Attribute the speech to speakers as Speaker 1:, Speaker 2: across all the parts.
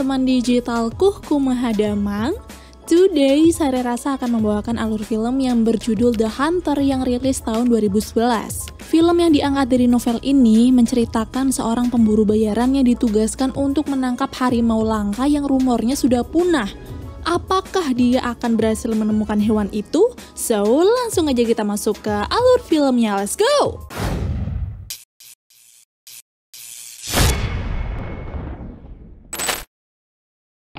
Speaker 1: teman-teman digitalku, kumahadamang. Today, saya rasa akan membawakan alur film yang berjudul The Hunter yang rilis tahun 2011. Film yang diangkat dari novel ini menceritakan seorang pemburu bayaran yang ditugaskan untuk menangkap harimau langka yang rumornya sudah punah. Apakah dia akan berhasil menemukan hewan itu? So, langsung aja kita masuk ke alur filmnya, let's go!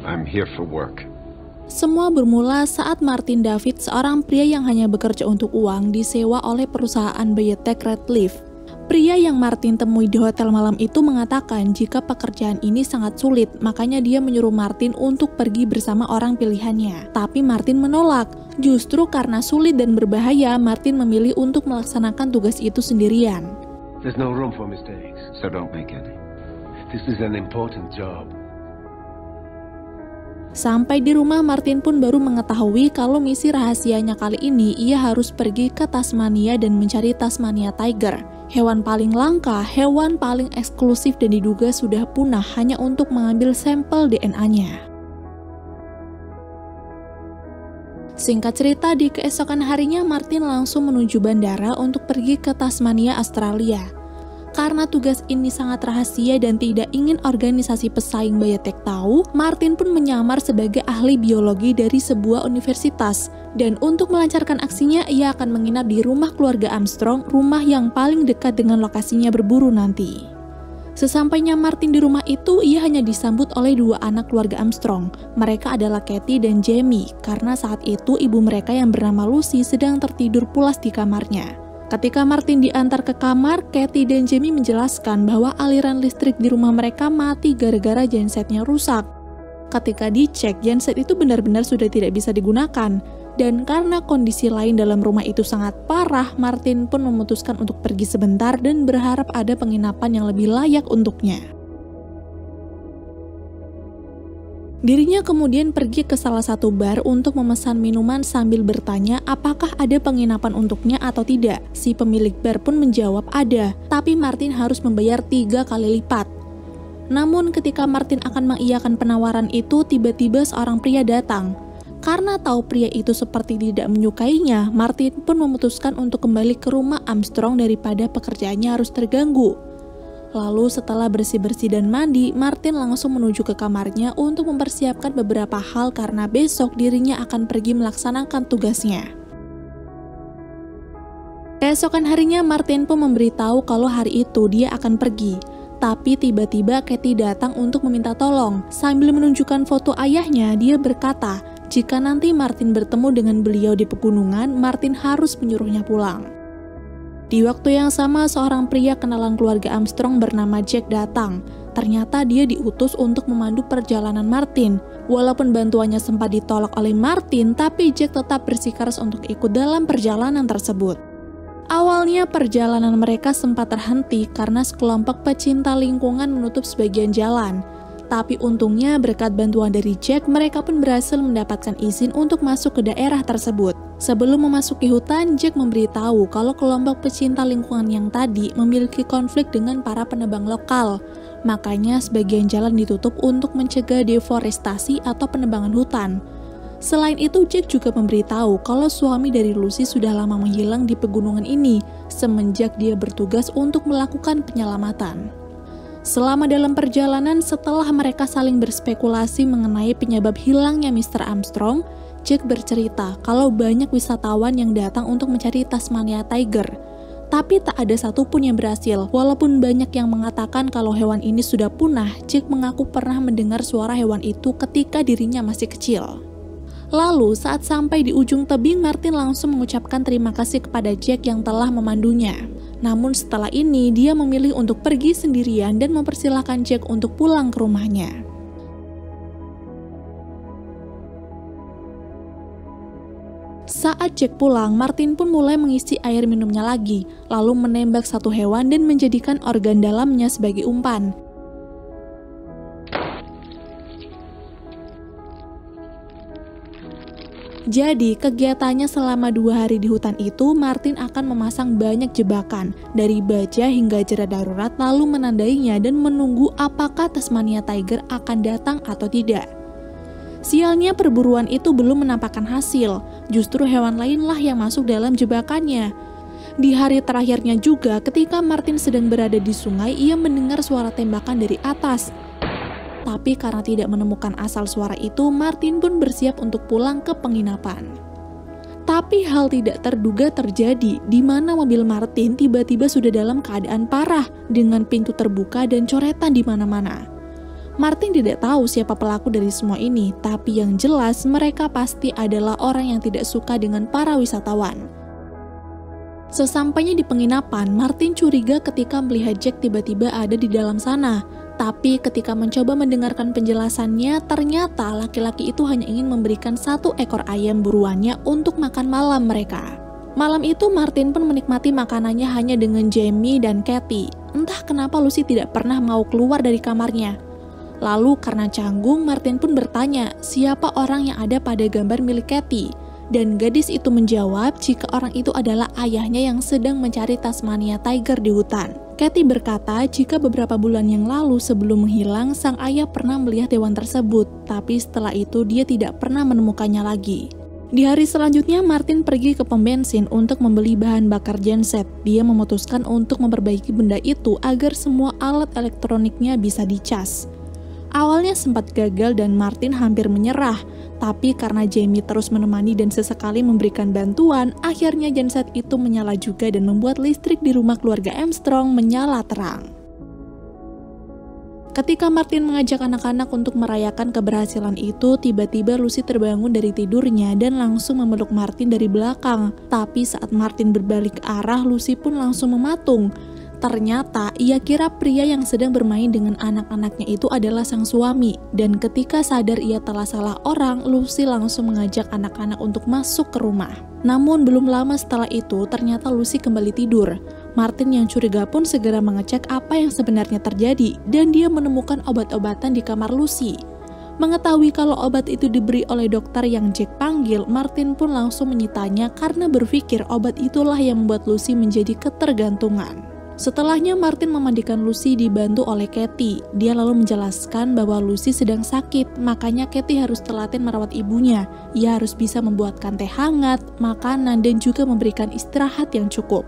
Speaker 2: I'm here for work.
Speaker 1: Semua bermula saat Martin David, seorang pria yang hanya bekerja untuk uang, disewa oleh perusahaan biotech Redleaf. Pria yang Martin temui di hotel malam itu mengatakan jika pekerjaan ini sangat sulit, makanya dia menyuruh Martin untuk pergi bersama orang pilihannya. Tapi Martin menolak. Justru karena sulit dan berbahaya, Martin memilih untuk melaksanakan tugas itu sendirian.
Speaker 2: There's no room for mistakes, so don't make any. This is an important job.
Speaker 1: Sampai di rumah, Martin pun baru mengetahui kalau misi rahasianya kali ini ia harus pergi ke Tasmania dan mencari Tasmania Tiger. Hewan paling langka, hewan paling eksklusif dan diduga sudah punah hanya untuk mengambil sampel DNA-nya. Singkat cerita, di keesokan harinya Martin langsung menuju bandara untuk pergi ke Tasmania, Australia. Karena tugas ini sangat rahasia dan tidak ingin organisasi pesaing biotech tahu, Martin pun menyamar sebagai ahli biologi dari sebuah universitas. Dan untuk melancarkan aksinya, ia akan menginap di rumah keluarga Armstrong, rumah yang paling dekat dengan lokasinya berburu nanti. Sesampainya Martin di rumah itu, ia hanya disambut oleh dua anak keluarga Armstrong. Mereka adalah Kathy dan Jamie, karena saat itu ibu mereka yang bernama Lucy sedang tertidur pulas di kamarnya. Ketika Martin diantar ke kamar, Kathy dan Jamie menjelaskan bahwa aliran listrik di rumah mereka mati gara-gara gensetnya rusak. Ketika dicek, genset itu benar-benar sudah tidak bisa digunakan. Dan karena kondisi lain dalam rumah itu sangat parah, Martin pun memutuskan untuk pergi sebentar dan berharap ada penginapan yang lebih layak untuknya. Dirinya kemudian pergi ke salah satu bar untuk memesan minuman sambil bertanya apakah ada penginapan untuknya atau tidak. Si pemilik bar pun menjawab ada, tapi Martin harus membayar 3 kali lipat. Namun ketika Martin akan mengiyakan penawaran itu, tiba-tiba seorang pria datang. Karena tahu pria itu seperti tidak menyukainya, Martin pun memutuskan untuk kembali ke rumah Armstrong daripada pekerjaannya harus terganggu. Lalu setelah bersih-bersih dan mandi, Martin langsung menuju ke kamarnya untuk mempersiapkan beberapa hal karena besok dirinya akan pergi melaksanakan tugasnya. Keesokan harinya Martin pun memberitahu kalau hari itu dia akan pergi. Tapi tiba-tiba Kathy datang untuk meminta tolong. Sambil menunjukkan foto ayahnya, dia berkata, jika nanti Martin bertemu dengan beliau di pegunungan, Martin harus menyuruhnya pulang. Di waktu yang sama, seorang pria kenalan keluarga Armstrong bernama Jack datang. Ternyata dia diutus untuk memandu perjalanan Martin. Walaupun bantuannya sempat ditolak oleh Martin, tapi Jack tetap bersikeras untuk ikut dalam perjalanan tersebut. Awalnya perjalanan mereka sempat terhenti karena sekelompok pecinta lingkungan menutup sebagian jalan. Tapi untungnya berkat bantuan dari Jack, mereka pun berhasil mendapatkan izin untuk masuk ke daerah tersebut. Sebelum memasuki hutan, Jack memberitahu kalau kelompok pecinta lingkungan yang tadi memiliki konflik dengan para penebang lokal. Makanya sebagian jalan ditutup untuk mencegah deforestasi atau penebangan hutan. Selain itu, Jack juga memberitahu kalau suami dari Lucy sudah lama menghilang di pegunungan ini semenjak dia bertugas untuk melakukan penyelamatan. Selama dalam perjalanan, setelah mereka saling berspekulasi mengenai penyebab hilangnya Mr. Armstrong, Jack bercerita kalau banyak wisatawan yang datang untuk mencari Tasmania Tiger. Tapi tak ada satupun yang berhasil. Walaupun banyak yang mengatakan kalau hewan ini sudah punah, Jack mengaku pernah mendengar suara hewan itu ketika dirinya masih kecil. Lalu saat sampai di ujung tebing, Martin langsung mengucapkan terima kasih kepada Jack yang telah memandunya. Namun setelah ini, dia memilih untuk pergi sendirian dan mempersilahkan Jack untuk pulang ke rumahnya. Saat Jack pulang, Martin pun mulai mengisi air minumnya lagi, lalu menembak satu hewan dan menjadikan organ dalamnya sebagai umpan. Jadi, kegiatannya selama 2 hari di hutan itu, Martin akan memasang banyak jebakan, dari baja hingga jerat darurat, lalu menandainya dan menunggu apakah Tasmania Tiger akan datang atau tidak. Sialnya perburuan itu belum menampakkan hasil, justru hewan lainlah yang masuk dalam jebakannya. Di hari terakhirnya juga, ketika Martin sedang berada di sungai, ia mendengar suara tembakan dari atas. Tapi karena tidak menemukan asal suara itu, Martin pun bersiap untuk pulang ke penginapan. Tapi hal tidak terduga terjadi, di mana mobil Martin tiba-tiba sudah dalam keadaan parah, dengan pintu terbuka dan coretan di mana-mana. Martin tidak tahu siapa pelaku dari semua ini, tapi yang jelas mereka pasti adalah orang yang tidak suka dengan para wisatawan. Sesampainya di penginapan, Martin curiga ketika melihat Jack tiba-tiba ada di dalam sana. Tapi ketika mencoba mendengarkan penjelasannya, ternyata laki-laki itu hanya ingin memberikan 1 ekor ayam buruannya untuk makan malam mereka. Malam itu Martin pun menikmati makanannya hanya dengan Jamie dan Katie. Entah kenapa Lucy tidak pernah mau keluar dari kamarnya. Lalu karena canggung, Martin pun bertanya siapa orang yang ada pada gambar milik Katie. Dan gadis itu menjawab jika orang itu adalah ayahnya yang sedang mencari Tasmania Tiger di hutan. Katie berkata jika beberapa bulan yang lalu sebelum menghilang, sang ayah pernah melihat hewan tersebut, tapi setelah itu dia tidak pernah menemukannya lagi. Di hari selanjutnya, Martin pergi ke pom bensin untuk membeli bahan bakar genset. Dia memutuskan untuk memperbaiki benda itu agar semua alat elektroniknya bisa dicas. Awalnya sempat gagal dan Martin hampir menyerah, tapi karena Jamie terus menemani dan sesekali memberikan bantuan, akhirnya genset itu menyala juga dan membuat listrik di rumah keluarga Armstrong menyala terang. Ketika Martin mengajak anak-anak untuk merayakan keberhasilan itu, tiba-tiba Lucy terbangun dari tidurnya dan langsung memeluk Martin dari belakang. Tapi saat Martin berbalik arah, Lucy pun langsung mematung. Ternyata ia kira pria yang sedang bermain dengan anak-anaknya itu adalah sang suami, dan ketika sadar ia telah salah orang, Lucy langsung mengajak anak-anak untuk masuk ke rumah. Namun belum lama setelah itu, ternyata Lucy kembali tidur. Martin yang curiga pun segera mengecek apa yang sebenarnya terjadi, dan dia menemukan obat-obatan di kamar Lucy. Mengetahui kalau obat itu diberi oleh dokter yang Jack panggil, Martin pun langsung menyitanya karena berpikir obat itulah yang membuat Lucy menjadi ketergantungan. Setelahnya Martin memandikan Lucy dibantu oleh Katie. Dia lalu menjelaskan bahwa Lucy sedang sakit, makanya Katie harus telaten merawat ibunya. Ia harus bisa membuatkan teh hangat, makanan, dan juga memberikan istirahat yang cukup.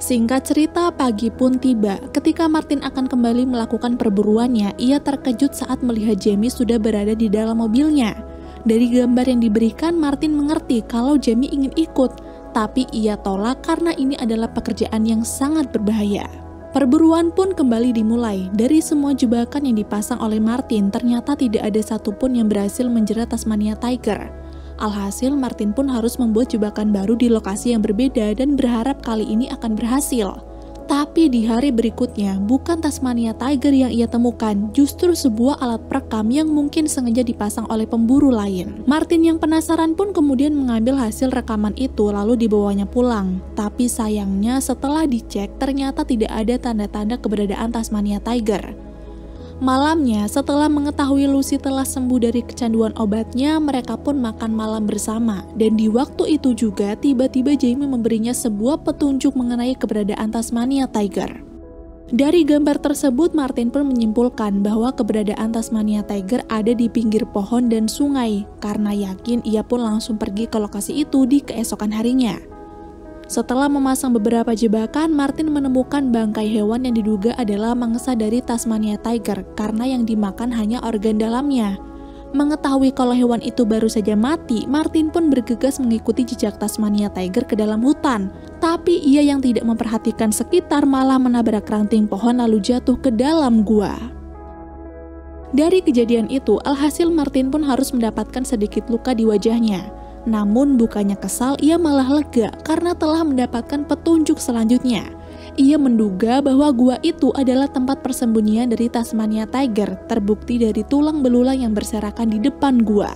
Speaker 1: Singkat cerita, pagi pun tiba. Ketika Martin akan kembali melakukan perburuannya, ia terkejut saat melihat Jamie sudah berada di dalam mobilnya. Dari gambar yang diberikan, Martin mengerti kalau Jamie ingin ikut, tapi ia tolak karena ini adalah pekerjaan yang sangat berbahaya. Perburuan pun kembali dimulai. Dari semua jebakan yang dipasang oleh Martin, ternyata tidak ada satupun yang berhasil menjerat Tasmania Tiger. Alhasil, Martin pun harus membuat jebakan baru di lokasi yang berbeda dan berharap kali ini akan berhasil. Tapi di hari berikutnya, bukan Tasmania Tiger yang ia temukan, justru sebuah alat perekam yang mungkin sengaja dipasang oleh pemburu lain. Martin yang penasaran pun kemudian mengambil hasil rekaman itu lalu dibawanya pulang. Tapi sayangnya setelah dicek, ternyata tidak ada tanda-tanda keberadaan Tasmania Tiger. Malamnya, setelah mengetahui Lucy telah sembuh dari kecanduan obatnya, mereka pun makan malam bersama. Dan di waktu itu juga, tiba-tiba Jamie memberinya sebuah petunjuk mengenai keberadaan Tasmania Tiger. Dari gambar tersebut, Martin pun menyimpulkan bahwa keberadaan Tasmania Tiger ada di pinggir pohon dan sungai. Karena yakin, ia pun langsung pergi ke lokasi itu di keesokan harinya. Setelah memasang beberapa jebakan, Martin menemukan bangkai hewan yang diduga adalah mangsa dari Tasmania Tiger karena yang dimakan hanya organ dalamnya. Mengetahui kalau hewan itu baru saja mati, Martin pun bergegas mengikuti jejak Tasmania Tiger ke dalam hutan. Tapi ia yang tidak memperhatikan sekitar malah menabrak ranting pohon lalu jatuh ke dalam gua. Dari kejadian itu, alhasil Martin pun harus mendapatkan sedikit luka di wajahnya. Namun bukannya kesal, ia malah lega karena telah mendapatkan petunjuk selanjutnya. Ia menduga bahwa gua itu adalah tempat persembunyian dari Tasmania Tiger, terbukti dari tulang belulang yang berserakan di depan gua.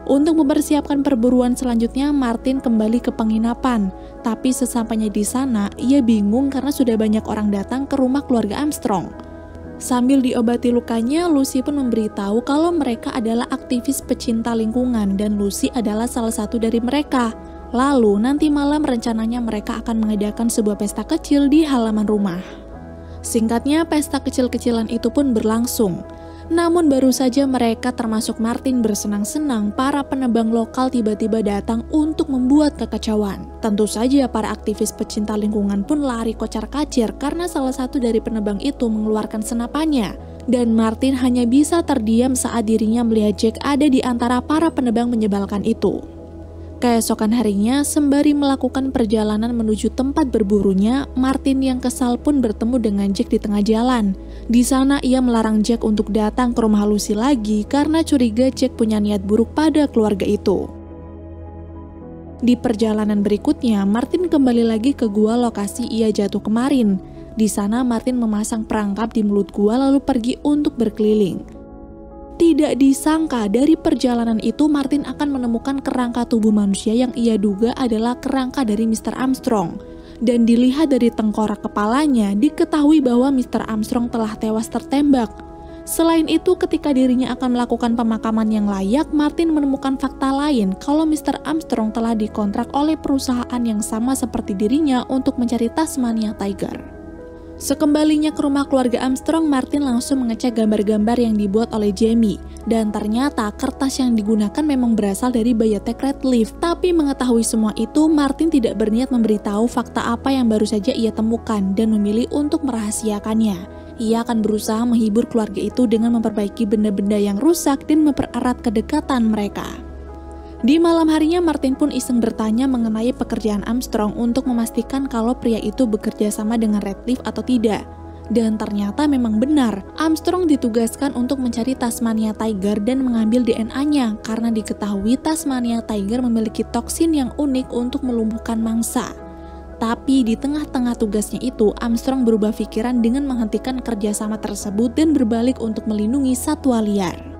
Speaker 1: Untuk mempersiapkan perburuan selanjutnya, Martin kembali ke penginapan. Tapi sesampainya di sana, ia bingung karena sudah banyak orang datang ke rumah keluarga Armstrong. Sambil diobati lukanya, Lucy pun memberitahu kalau mereka adalah aktivis pecinta lingkungan dan Lucy adalah salah satu dari mereka. Lalu nanti malam rencananya mereka akan mengadakan sebuah pesta kecil di halaman rumah. Singkatnya, pesta kecil-kecilan itu pun berlangsung. Namun baru saja mereka termasuk Martin bersenang-senang, para penebang lokal tiba-tiba datang untuk membuat kekacauan. Tentu saja para aktivis pecinta lingkungan pun lari kocar-kacir karena salah satu dari penebang itu mengeluarkan senapannya. Dan Martin hanya bisa terdiam saat dirinya melihat Jack ada di antara para penebang menyebalkan itu. Keesokan harinya, sembari melakukan perjalanan menuju tempat berburunya, Martin yang kesal pun bertemu dengan Jack di tengah jalan. Di sana ia melarang Jack untuk datang ke rumah Lucy lagi karena curiga Jack punya niat buruk pada keluarga itu. Di perjalanan berikutnya, Martin kembali lagi ke gua lokasi ia jatuh kemarin. Di sana Martin memasang perangkap di mulut gua lalu pergi untuk berkeliling. Tidak disangka dari perjalanan itu Martin akan menemukan kerangka tubuh manusia yang ia duga adalah kerangka dari Mr. Armstrong. Dan dilihat dari tengkorak kepalanya, diketahui bahwa Mr. Armstrong telah tewas tertembak. Selain itu, ketika dirinya akan melakukan pemakaman yang layak, Martin menemukan fakta lain kalau Mr. Armstrong telah dikontrak oleh perusahaan yang sama seperti dirinya untuk mencari Tasmania Tiger. Sekembalinya ke rumah keluarga Armstrong, Martin langsung mengecek gambar-gambar yang dibuat oleh Jamie. Dan ternyata kertas yang digunakan memang berasal dari Biotech Redleaf. Tapi mengetahui semua itu, Martin tidak berniat memberitahu fakta apa yang baru saja ia temukan dan memilih untuk merahasiakannya. Ia akan berusaha menghibur keluarga itu dengan memperbaiki benda-benda yang rusak dan mempererat kedekatan mereka. Di malam harinya, Martin pun iseng bertanya mengenai pekerjaan Armstrong untuk memastikan kalau pria itu bekerja sama dengan Redleaf atau tidak. Dan ternyata memang benar, Armstrong ditugaskan untuk mencari Tasmania Tiger dan mengambil DNA-nya karena diketahui Tasmania Tiger memiliki toksin yang unik untuk melumpuhkan mangsa. Tapi di tengah-tengah tugasnya itu, Armstrong berubah pikiran dengan menghentikan kerjasama tersebut dan berbalik untuk melindungi satwa liar.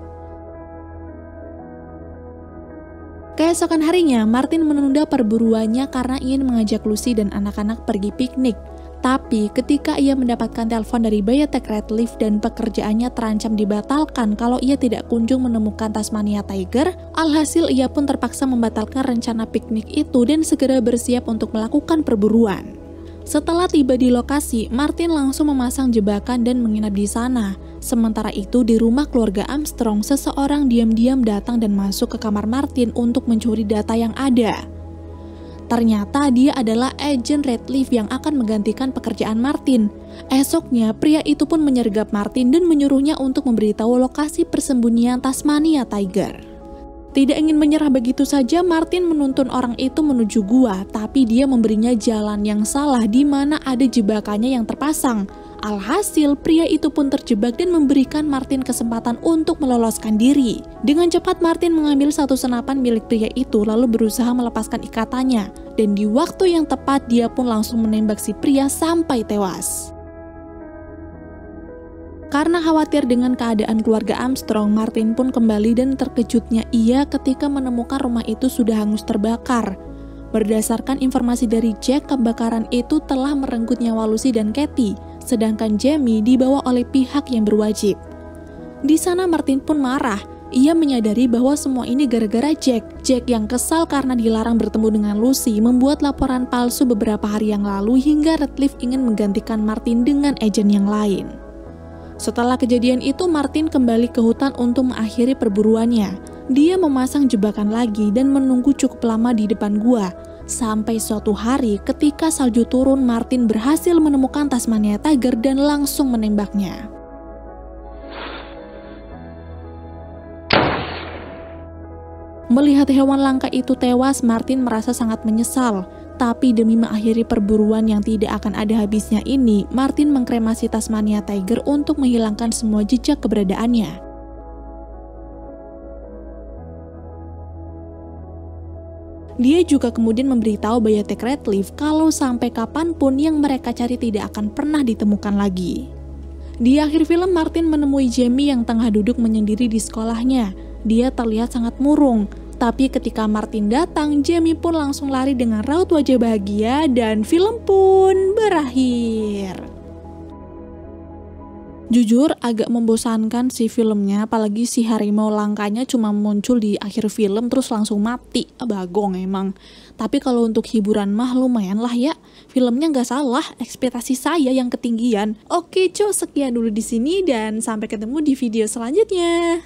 Speaker 1: Keesokan harinya, Martin menunda perburuannya karena ingin mengajak Lucy dan anak-anak pergi piknik. Tapi ketika ia mendapatkan telepon dari Biotech Redleaf dan pekerjaannya terancam dibatalkan kalau ia tidak kunjung menemukan Tasmania Tiger, alhasil ia pun terpaksa membatalkan rencana piknik itu dan segera bersiap untuk melakukan perburuan. Setelah tiba di lokasi, Martin langsung memasang jebakan dan menginap di sana. Sementara itu di rumah keluarga Armstrong, seseorang diam-diam datang dan masuk ke kamar Martin untuk mencuri data yang ada. Ternyata dia adalah agen Redleaf yang akan menggantikan pekerjaan Martin. Esoknya, pria itu pun menyergap Martin dan menyuruhnya untuk memberitahu lokasi persembunyian Tasmania Tiger. Tidak ingin menyerah begitu saja, Martin menuntun orang itu menuju gua, tapi dia memberinya jalan yang salah di mana ada jebakannya yang terpasang. Alhasil, pria itu pun terjebak dan memberikan Martin kesempatan untuk meloloskan diri. Dengan cepat, Martin mengambil satu senapan milik pria itu lalu berusaha melepaskan ikatannya. Dan di waktu yang tepat, dia pun langsung menembak si pria sampai tewas. Karena khawatir dengan keadaan keluarga Armstrong, Martin pun kembali dan terkejutnya ia ketika menemukan rumah itu sudah hangus terbakar. Berdasarkan informasi dari Jack, kebakaran itu telah merenggut nyawa Lucy dan Katie, sedangkan Jamie dibawa oleh pihak yang berwajib. Di sana Martin pun marah. Ia menyadari bahwa semua ini gara-gara Jack. Jack yang kesal karena dilarang bertemu dengan Lucy membuat laporan palsu beberapa hari yang lalu hingga Redleaf ingin menggantikan Martin dengan agen yang lain. Setelah kejadian itu, Martin kembali ke hutan untuk mengakhiri perburuannya. Dia memasang jebakan lagi dan menunggu cukup lama di depan gua. Sampai suatu hari ketika salju turun, Martin berhasil menemukan Tasmania Tiger dan langsung menembaknya. Melihat hewan langka itu tewas, Martin merasa sangat menyesal. Tapi demi mengakhiri perburuan yang tidak akan ada habisnya ini, Martin mengkremasi Tasmania Tiger untuk menghilangkan semua jejak keberadaannya. Dia juga kemudian memberitahu Biotech Redleaf kalau sampai kapanpun yang mereka cari tidak akan pernah ditemukan lagi. Di akhir film, Martin menemui Jamie yang tengah duduk menyendiri di sekolahnya. Dia terlihat sangat murung. Tapi ketika Martin datang, Jamie pun langsung lari dengan raut wajah bahagia dan film pun berakhir. Jujur agak membosankan sih filmnya, apalagi si harimau langkanya cuma muncul di akhir film terus langsung mati. Bagong emang. Tapi kalau untuk hiburan mah lumayan lah ya. Filmnya nggak salah, ekspektasi saya yang ketinggian. Oke, sekian dulu di sini dan sampai ketemu di video selanjutnya.